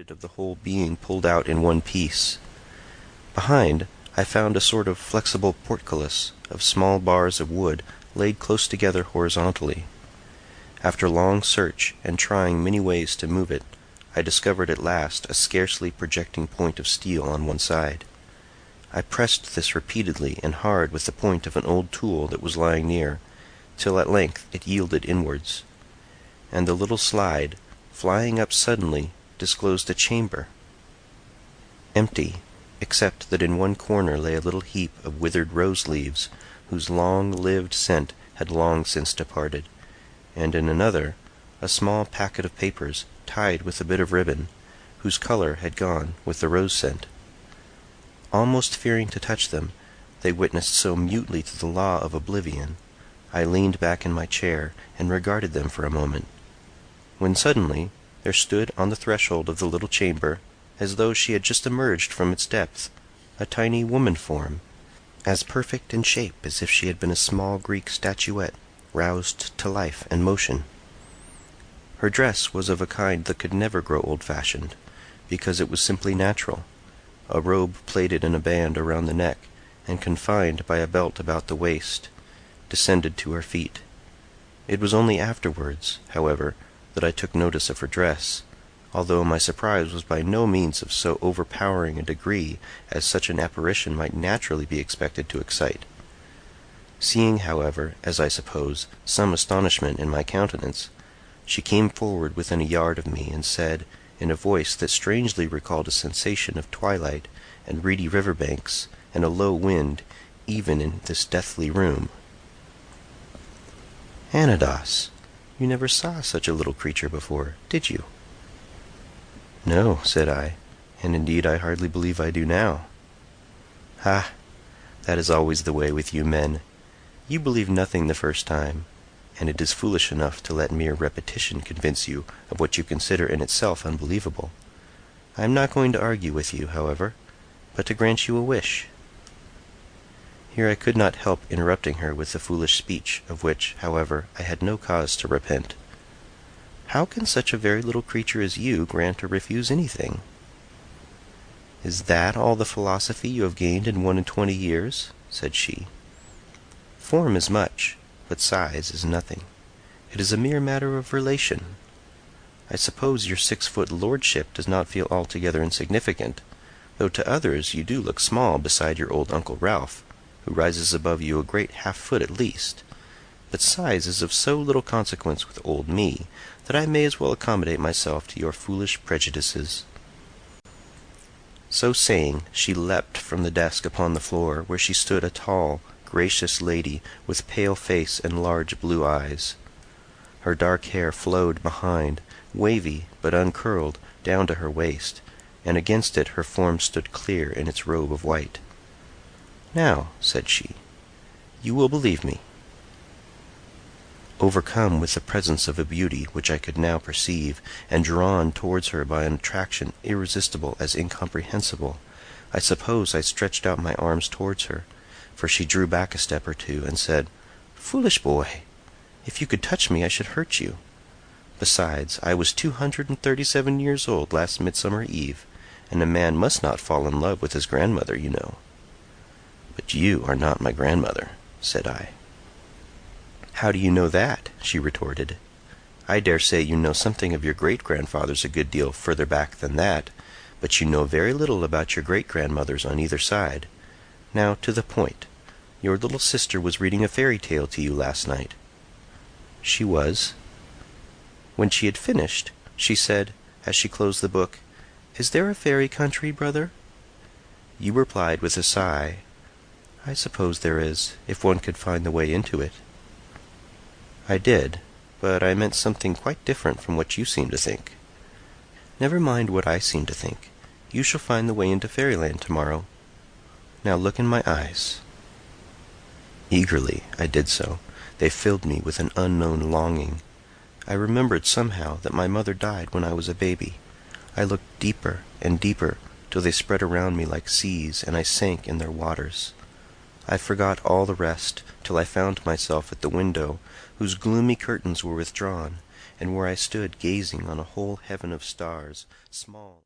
spirit of the whole being pulled out in one piece. Behind, I found a sort of flexible portcullis of small bars of wood laid close together horizontally. After long search and trying many ways to move it, I discovered at last a scarcely projecting point of steel on one side. I pressed this repeatedly and hard with the point of an old tool that was lying near, till at length it yielded inwards, and the little slide, flying up suddenly, disclosed a chamber, empty, except that in one corner lay a little heap of withered rose-leaves, whose long-lived scent had long since departed, and in another a small packet of papers tied with a bit of ribbon, whose color had gone with the rose scent. Almost fearing to touch them, they witnessed so mutely to the law of oblivion, I leaned back in my chair and regarded them for a moment, when suddenly there stood on the threshold of the little chamber, as though she had just emerged from its depth, a tiny woman form, as perfect in shape as if she had been a small Greek statuette roused to life and motion. Her dress was of a kind that could never grow old-fashioned, because it was simply natural, a robe plaited in a band around the neck and confined by a belt about the waist, descended to her feet. It was only afterwards, however, that I took notice of her dress, although my surprise was by no means of so overpowering a degree as such an apparition might naturally be expected to excite. Seeing, however, as I suppose, some astonishment in my countenance, she came forward within a yard of me, and said, in a voice that strangely recalled a sensation of twilight and reedy river-banks and a low wind, even in this deathly room, "Anodos, you never saw such a little creature before, did you?" "No," said I, "and indeed I hardly believe I do now." "Ah, that is always the way with you men. You believe nothing the first time, and it is foolish enough to let mere repetition convince you of what you consider in itself unbelievable. I am not going to argue with you, however, but to grant you a wish." Here I could not help interrupting her with the foolish speech, of which, however, I had no cause to repent. "How can such a very little creature as you grant or refuse anything?" "Is that all the philosophy you have gained in 21 years?" said she. "Form is much, but size is nothing. It is a mere matter of relation. I suppose your 6-foot lordship does not feel altogether insignificant, though to others you do look small beside your old Uncle Ralph, who rises above you a great half-foot at least. But size is of so little consequence with old me, that I may as well accommodate myself to your foolish prejudices." So saying, she leapt from the desk upon the floor, where she stood a tall, gracious lady with pale face and large blue eyes. Her dark hair flowed behind, wavy but uncurled, down to her waist, and against it her form stood clear in its robe of white. "Now," said she, "you will believe me." Overcome with the presence of a beauty which I could now perceive, and drawn towards her by an attraction irresistible as incomprehensible, I suppose I stretched out my arms towards her, for she drew back a step or two, and said, "Foolish boy! If you could touch me I should hurt you. Besides, I was 237 years old last Midsummer Eve, and a man must not fall in love with his grandmother, you know." "But you are not my grandmother," said I. "How do you know that?" she retorted. "I dare say you know something of your great-grandfathers a good deal further back than that, but you know very little about your great-grandmothers on either side. Now, to the point. Your little sister was reading a fairy tale to you last night." "She was." When she had finished, she said, as she closed the book, "Is there a fairy country, brother?" You replied with a sigh, "I suppose there is, if one could find the way into it." "I did, but I meant something quite different from what you seem to think." "Never mind what I seem to think. You shall find the way into fairyland tomorrow. Now look in my eyes." Eagerly I did so. They filled me with an unknown longing. I remembered somehow that my mother died when I was a baby. I looked deeper and deeper, till they spread around me like seas, and I sank in their waters. I forgot all the rest, till I found myself at the window, whose gloomy curtains were withdrawn, and where I stood gazing on a whole heaven of stars, small